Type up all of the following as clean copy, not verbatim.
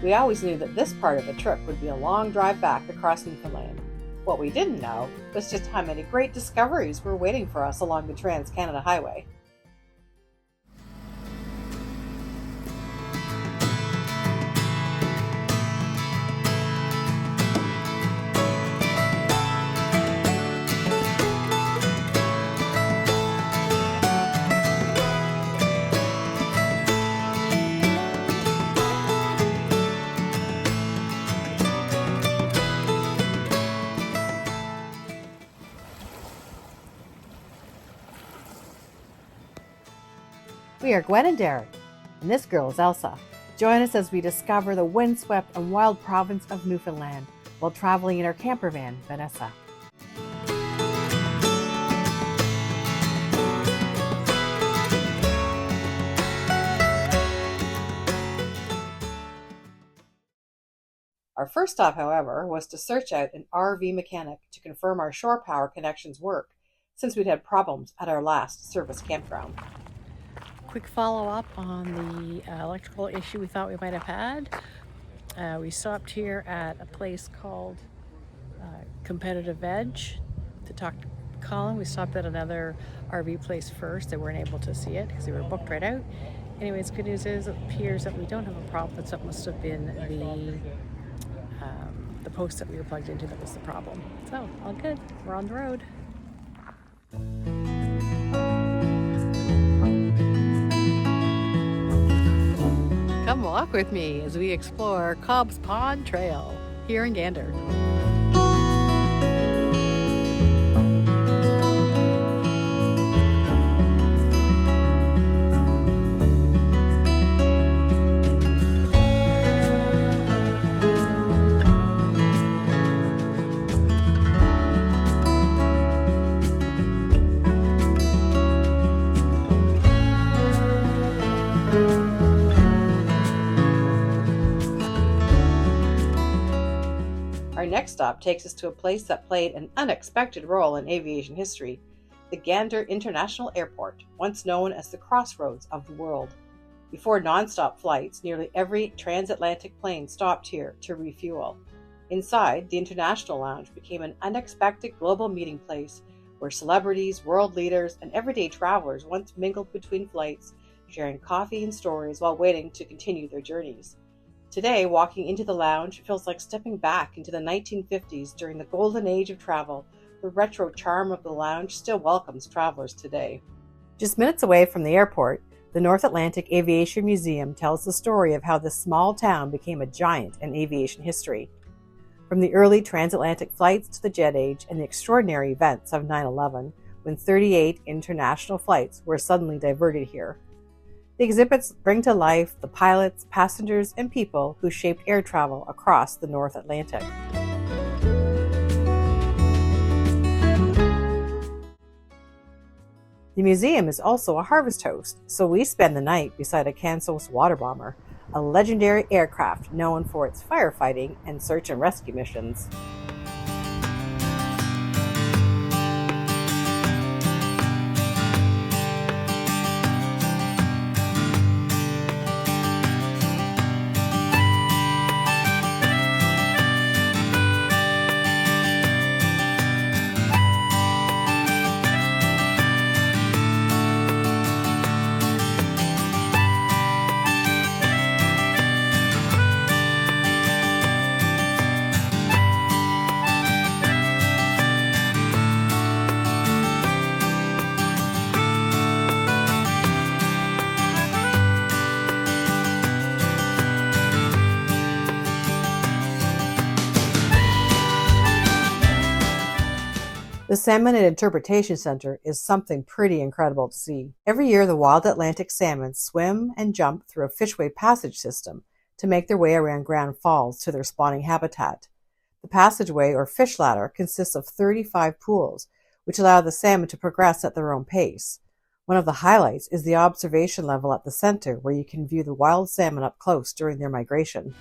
We always knew that this part of the trip would be a long drive back across Newfoundland. What we didn't know was just how many great discoveries were waiting for us along the TransCanada Highway. We are Gwen and Derek, and this girl is Elsa. Join us as we discover the windswept and wild province of Newfoundland while traveling in our campervan, Vanessa. Our first stop, however, was to search out an RV mechanic to confirm our shore power connections work, since we'd had problems at our last service campground. Quick follow-up on the electrical issue we thought we might have had. We stopped here at a place called Competitive Edge to talk to Colin. We stopped at another RV place first. They weren't able to see it because they were booked right out. Anyways, good news is it appears that we don't have a problem, but that must have been the post that we were plugged into that was the problem. So, all good. We're on the road. Come walk with me as we explore Cobb's Pond Trail here in Gander. Our next stop takes us to a place that played an unexpected role in aviation history, the Gander International Airport, once known as the crossroads of the world. Before non-stop flights, nearly every transatlantic plane stopped here to refuel. Inside, the International Lounge became an unexpected global meeting place where celebrities, world leaders, and everyday travelers once mingled between flights, sharing coffee and stories while waiting to continue their journeys. Today, walking into the lounge feels like stepping back into the 1950s during the golden age of travel. The retro charm of the lounge still welcomes travelers today. Just minutes away from the airport, the North Atlantic Aviation Museum tells the story of how this small town became a giant in aviation history. From the early transatlantic flights to the jet age and the extraordinary events of 9/11, when 38 international flights were suddenly diverted here. The exhibits bring to life the pilots, passengers, and people who shaped air travel across the North Atlantic. The museum is also a harvest host, so we spend the night beside a Cansos water bomber, a legendary aircraft known for its firefighting and search and rescue missions. The Salmon and Interpretation Center is something pretty incredible to see. Every year, the wild Atlantic salmon swim and jump through a fishway passage system to make their way around Grand Falls to their spawning habitat. The passageway, or fish ladder, consists of 35 pools, which allow the salmon to progress at their own pace. One of the highlights is the observation level at the center, where you can view the wild salmon up close during their migration.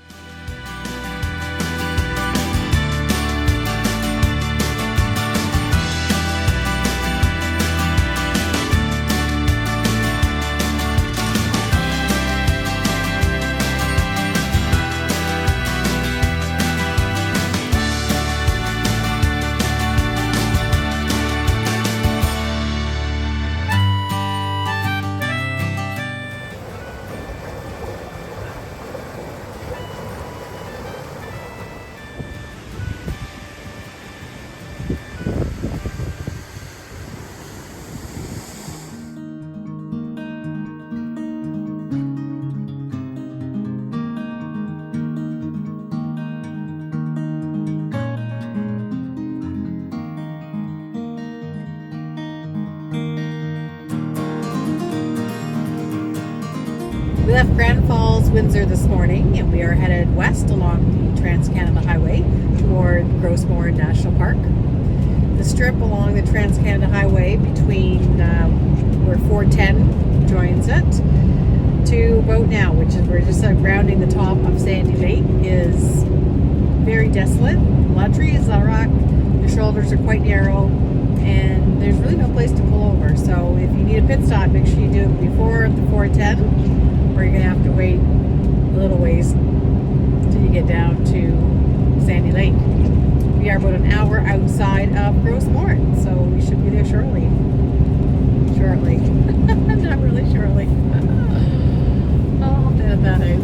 We left Grand Falls, Windsor this morning, and we are headed west along the TransCanada Highway toward Gros National Park. The strip along the TransCanada Highway between where 410 joins it to about now, which is we're just rounding the top of Sandy Lake, is very desolate. A lot of trees, a lot of rock. The shoulders are quite narrow, and there's really no place to pull over. So if you need a pit stop, make sure you do it before the 410, or you're going to have to wait a little ways till you get down to Sandy Lake. We are about an hour outside of Gros, so we should be there shortly. Not really shortly. I'll have to edit that out.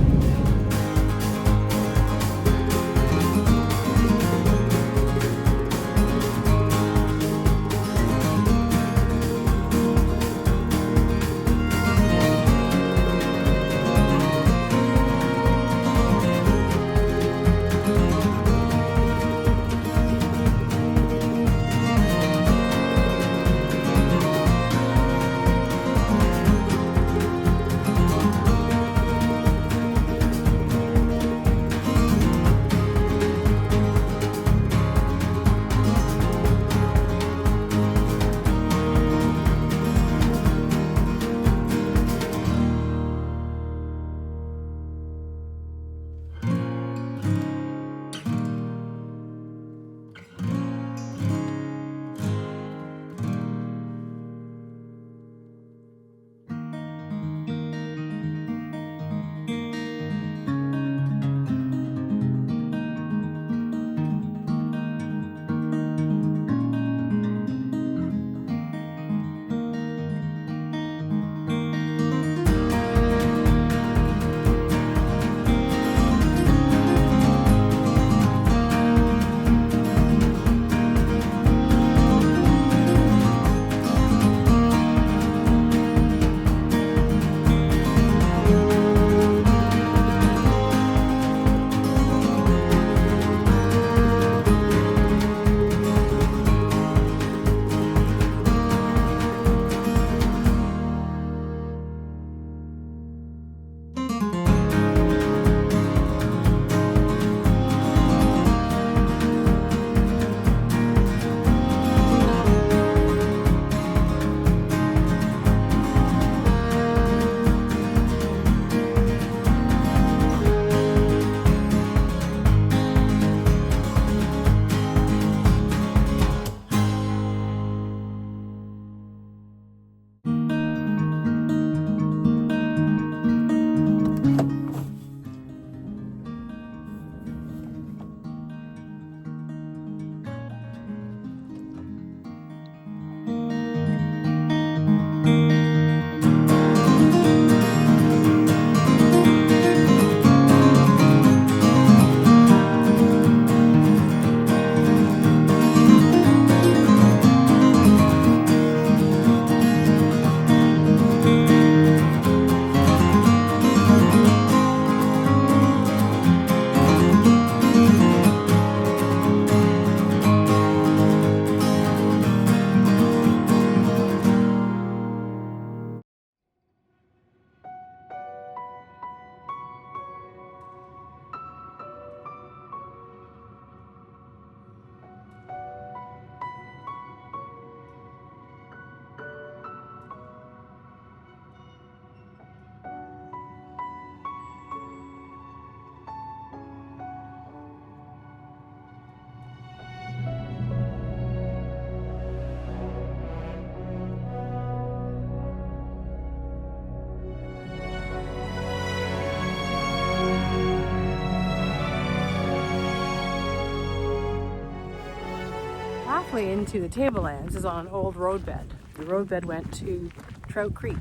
Halfway into the Tablelands is on an old roadbed. The roadbed went to Trout Creek.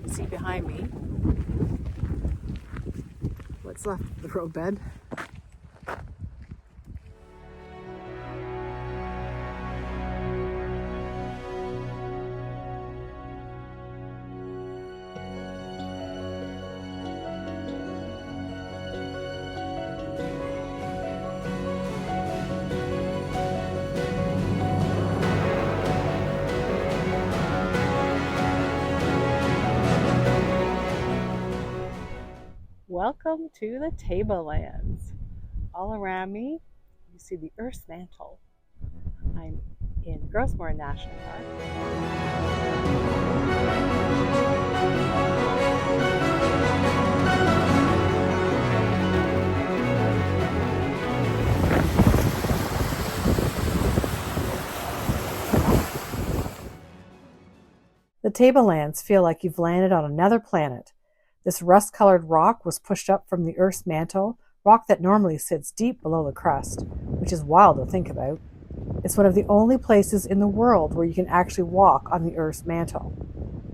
You see behind me what's left of the roadbed. Welcome to the Tablelands. All around me, you see the Earth's mantle. I'm in Gros National Park. The Tablelands feel like you've landed on another planet. This rust-colored rock was pushed up from the Earth's mantle, rock that normally sits deep below the crust, which is wild to think about. It's one of the only places in the world where you can actually walk on the Earth's mantle.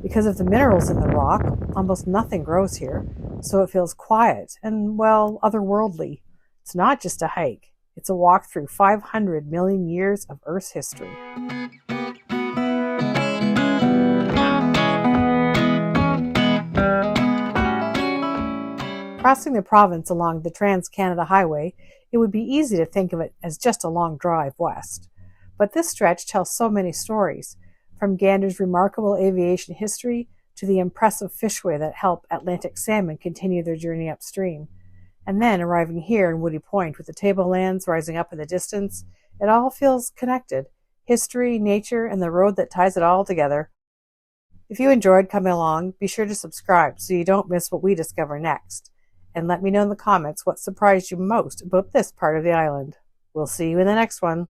Because of the minerals in the rock, almost nothing grows here, so it feels quiet and, well, otherworldly. It's not just a hike. It's a walk through 500 million years of Earth's history. Crossing the province along the TransCanada Highway, it would be easy to think of it as just a long drive west. But this stretch tells so many stories, from Gander's remarkable aviation history to the impressive fishway that help Atlantic salmon continue their journey upstream. And then arriving here in Woody Point with the Tablelands rising up in the distance, it all feels connected. History, nature, and the road that ties it all together. If you enjoyed coming along, be sure to subscribe so you don't miss what we discover next. And let me know in the comments what surprised you most about this part of the island. We'll see you in the next one.